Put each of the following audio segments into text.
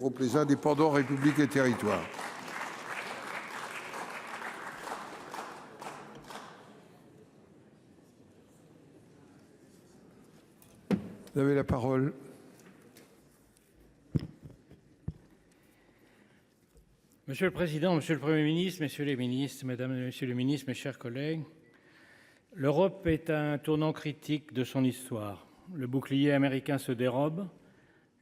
Groupe Les Indépendants, République et Territoires. Vous avez la parole. Monsieur le Président, Monsieur le Premier ministre, Messieurs les ministres, Mesdames et Messieurs les ministres, mes chers collègues, l'Europe est à un tournant critique de son histoire. Le bouclier américain se dérobe,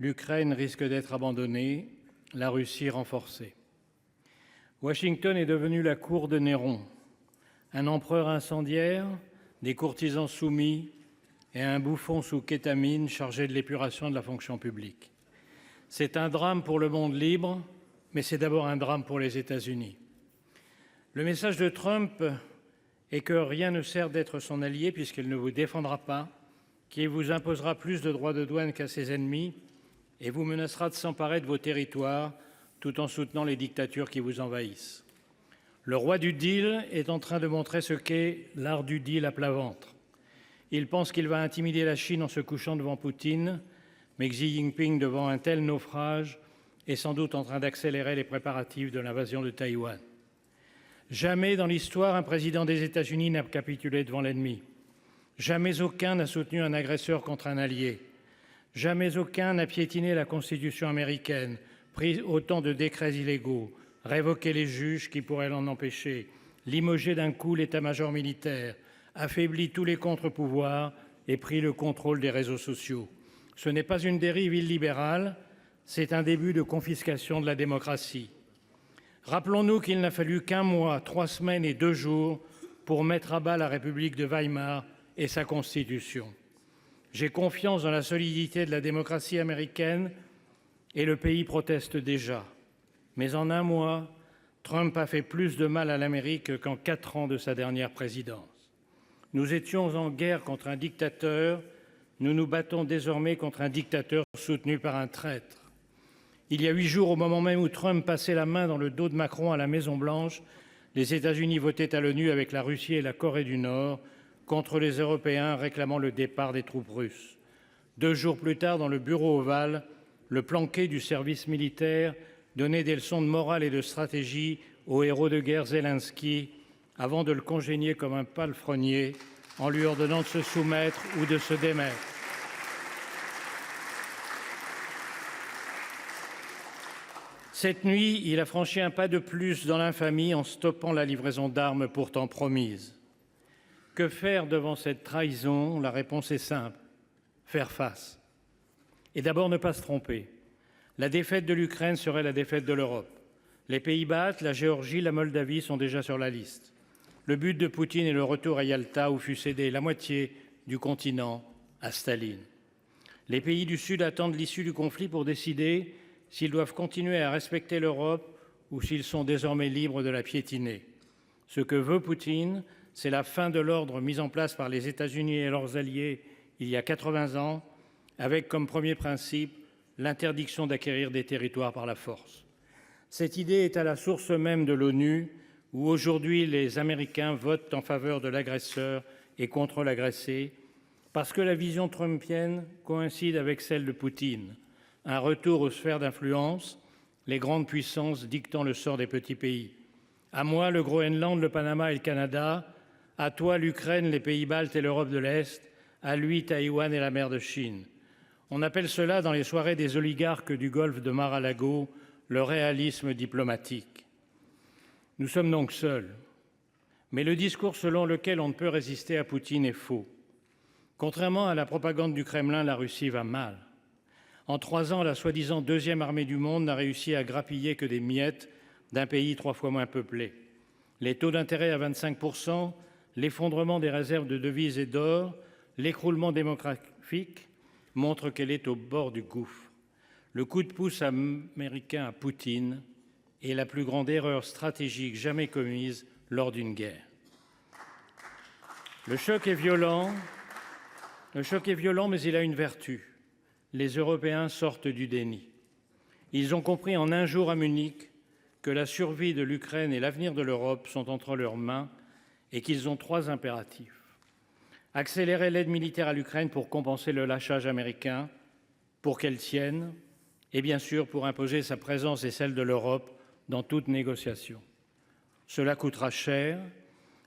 l'Ukraine risque d'être abandonnée, la Russie renforcée. Washington est devenu la cour de Néron, un empereur incendiaire, des courtisans soumis et un bouffon sous kétamine chargé de l'épuration de la fonction publique. C'est un drame pour le monde libre, mais c'est d'abord un drame pour les États-Unis. Le message de Trump est que rien ne sert d'être son allié puisqu'il ne vous défendra pas, qu'il vous imposera plus de droits de douane qu'à ses ennemis et vous menacera de s'emparer de vos territoires tout en soutenant les dictatures qui vous envahissent. Le roi du deal est en train de montrer ce qu'est l'art du deal à plat ventre. Il pense qu'il va intimider la Chine en se couchant devant Poutine, mais Xi Jinping, devant un tel naufrage, est sans doute en train d'accélérer les préparatifs de l'invasion de Taïwan. Jamais dans l'histoire, un président des États-Unis n'a capitulé devant l'ennemi. Jamais aucun n'a soutenu un agresseur contre un allié. Jamais aucun n'a piétiné la Constitution américaine, pris autant de décrets illégaux, révoqué les juges qui pourraient l'en empêcher, limogé d'un coup l'état-major militaire, affaibli tous les contre-pouvoirs et pris le contrôle des réseaux sociaux. Ce n'est pas une dérive illibérale, c'est un début de confiscation de la démocratie. Rappelons-nous qu'il n'a fallu qu'1 mois, 3 semaines et 2 jours pour mettre à bas la République de Weimar et sa Constitution. J'ai confiance dans la solidité de la démocratie américaine et le pays proteste déjà. Mais en 1 mois, Trump a fait plus de mal à l'Amérique qu'en 4 ans de sa dernière présidence. Nous étions en guerre contre un dictateur, nous nous battons désormais contre un dictateur soutenu par un traître. Il y a 8 jours, au moment même où Trump passait la main dans le dos de Macron à la Maison-Blanche, les États-Unis votaient à l'ONU avec la Russie et la Corée du Nord contre les Européens réclamant le départ des troupes russes. 2 jours plus tard, dans le bureau ovale, le planqué du service militaire donnait des leçons de morale et de stratégie au héros de guerre Zelensky avant de le congédier comme un palefrenier en lui ordonnant de se soumettre ou de se démettre. Cette nuit, il a franchi un pas de plus dans l'infamie en stoppant la livraison d'armes pourtant promise. Que faire devant cette trahison? La réponse est simple: faire face. Et d'abord ne pas se tromper. La défaite de l'Ukraine serait la défaite de l'Europe. Les pays baltes, la Géorgie, la Moldavie sont déjà sur la liste. Le but de Poutine est le retour à Yalta où fut cédé la moitié du continent à Staline. Les pays du Sud attendent l'issue du conflit pour décider s'ils doivent continuer à respecter l'Europe ou s'ils sont désormais libres de la piétiner. Ce que veut Poutine, c'est la fin de l'ordre mis en place par les États-Unis et leurs alliés il y a 80 ans, avec comme premier principe l'interdiction d'acquérir des territoires par la force. Cette idée est à la source même de l'ONU, où aujourd'hui les Américains votent en faveur de l'agresseur et contre l'agressé, parce que la vision trumpienne coïncide avec celle de Poutine. Un retour aux sphères d'influence, les grandes puissances dictant le sort des petits pays. À moi, le Groenland, le Panama et le Canada. À toi, l'Ukraine, les pays baltes et l'Europe de l'Est. À lui, Taïwan et la mer de Chine. On appelle cela, dans les soirées des oligarques du golfe de Mar-a-Lago, le réalisme diplomatique. Nous sommes donc seuls. Mais le discours selon lequel on ne peut résister à Poutine est faux. Contrairement à la propagande du Kremlin, la Russie va mal. En 3 ans, la soi-disant 2e armée du monde n'a réussi à grappiller que des miettes d'un pays 3 fois moins peuplé. Les taux d'intérêt à 25%, l'effondrement des réserves de devises et d'or, l'écroulement démographique montrent qu'elle est au bord du gouffre. Le coup de pouce américain à Poutine est la plus grande erreur stratégique jamais commise lors d'une guerre. Le choc est violent, mais il a une vertu. Les Européens sortent du déni. Ils ont compris en 1 jour à Munich que la survie de l'Ukraine et l'avenir de l'Europe sont entre leurs mains et qu'ils ont 3 impératifs. Accélérer l'aide militaire à l'Ukraine pour compenser le lâchage américain, pour qu'elle tienne, et bien sûr pour imposer sa présence et celle de l'Europe dans toute négociation. Cela coûtera cher.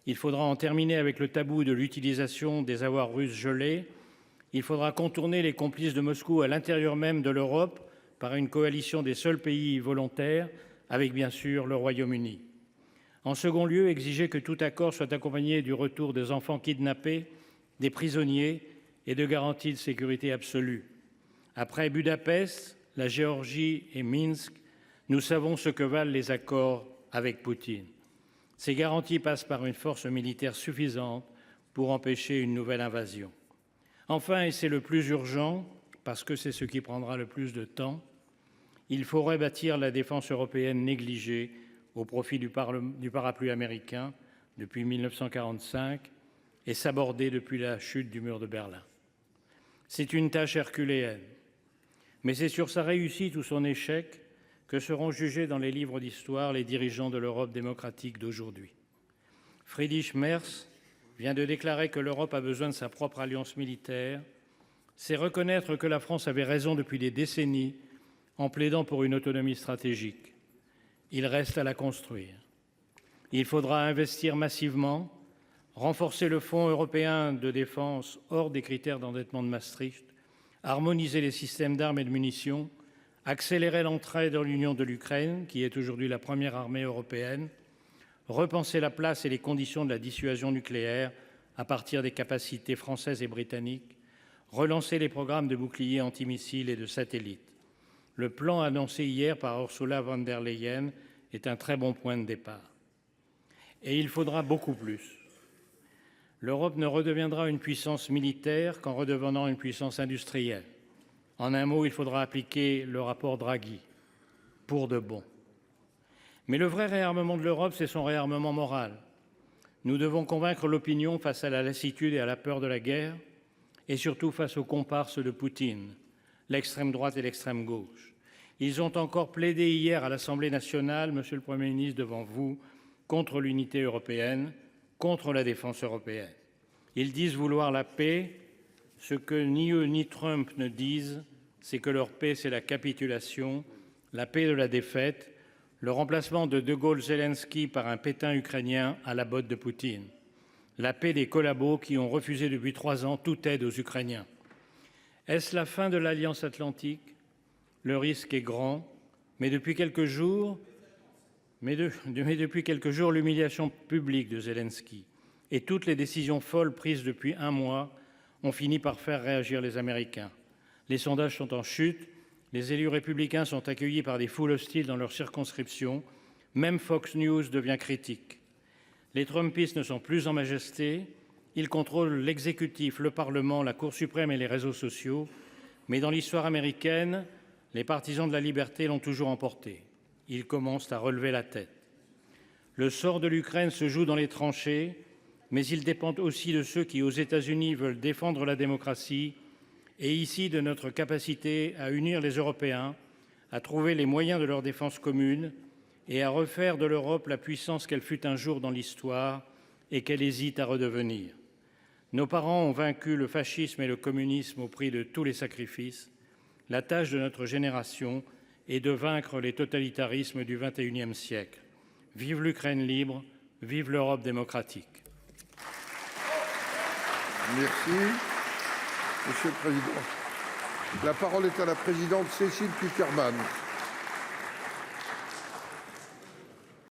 Il faudra en terminer avec le tabou de l'utilisation des avoirs russes gelés. Il faudra contourner les complices de Moscou à l'intérieur même de l'Europe par une coalition des seuls pays volontaires, avec bien sûr le Royaume-Uni. En second lieu, exiger que tout accord soit accompagné du retour des enfants kidnappés, des prisonniers et de garanties de sécurité absolue. Après Budapest, la Géorgie et Minsk, nous savons ce que valent les accords avec Poutine. Ces garanties passent par une force militaire suffisante pour empêcher une nouvelle invasion. Enfin, et c'est le plus urgent, parce que c'est ce qui prendra le plus de temps, il faut rebâtir la défense européenne négligée au profit du parapluie américain depuis 1945 et sabordée depuis la chute du mur de Berlin. C'est une tâche herculéenne, mais c'est sur sa réussite ou son échec que seront jugés dans les livres d'histoire les dirigeants de l'Europe démocratique d'aujourd'hui. Friedrich Merz vient de déclarer que l'Europe a besoin de sa propre alliance militaire. C'est reconnaître que la France avait raison depuis des décennies en plaidant pour une autonomie stratégique. Il reste à la construire. Il faudra investir massivement, renforcer le Fonds européen de défense hors des critères d'endettement de Maastricht, harmoniser les systèmes d'armes et de munitions, accélérer l'entrée dans l'Union de l'Ukraine, qui est aujourd'hui la première armée européenne, repenser la place et les conditions de la dissuasion nucléaire à partir des capacités françaises et britanniques, relancer les programmes de boucliers antimissiles et de satellites. Le plan annoncé hier par Ursula von der Leyen est un très bon point de départ. Et il faudra beaucoup plus. L'Europe ne redeviendra une puissance militaire qu'en redevenant une puissance industrielle. En un mot, il faudra appliquer le rapport Draghi, pour de bon. Mais le vrai réarmement de l'Europe, c'est son réarmement moral. Nous devons convaincre l'opinion face à la lassitude et à la peur de la guerre, et surtout face aux comparses de Poutine, l'extrême droite et l'extrême gauche. Ils ont encore plaidé hier à l'Assemblée nationale, Monsieur le Premier ministre, devant vous, contre l'unité européenne, contre la défense européenne. Ils disent vouloir la paix. Ce que ni eux ni Trump ne disent, c'est que leur paix, c'est la capitulation, la paix de la défaite, le remplacement de Gaulle-Zelensky par un Pétain ukrainien à la botte de Poutine, la paix des collabos qui ont refusé depuis 3 ans toute aide aux Ukrainiens. Est-ce la fin de l'Alliance atlantique? Le risque est grand, mais depuis quelques jours, l'humiliation publique de Zelensky et toutes les décisions folles prises depuis 1 mois ont fini par faire réagir les Américains. Les sondages sont en chute, les élus républicains sont accueillis par des foules hostiles dans leurs circonscriptions, même Fox News devient critique. Les Trumpistes ne sont plus en majesté, ils contrôlent l'exécutif, le Parlement, la Cour suprême et les réseaux sociaux, mais dans l'histoire américaine, les partisans de la liberté l'ont toujours emporté. Ils commencent à relever la tête. Le sort de l'Ukraine se joue dans les tranchées, mais il dépend aussi de ceux qui, aux États-Unis, veulent défendre la démocratie et ici de notre capacité à unir les Européens, à trouver les moyens de leur défense commune et à refaire de l'Europe la puissance qu'elle fut un jour dans l'histoire et qu'elle hésite à redevenir. Nos parents ont vaincu le fascisme et le communisme au prix de tous les sacrifices. La tâche de notre génération est de vaincre les totalitarismes du XXIe siècle. Vive l'Ukraine libre, vive l'Europe démocratique. Merci. Monsieur le Président. La parole est à la présidente Cécile Cukierman.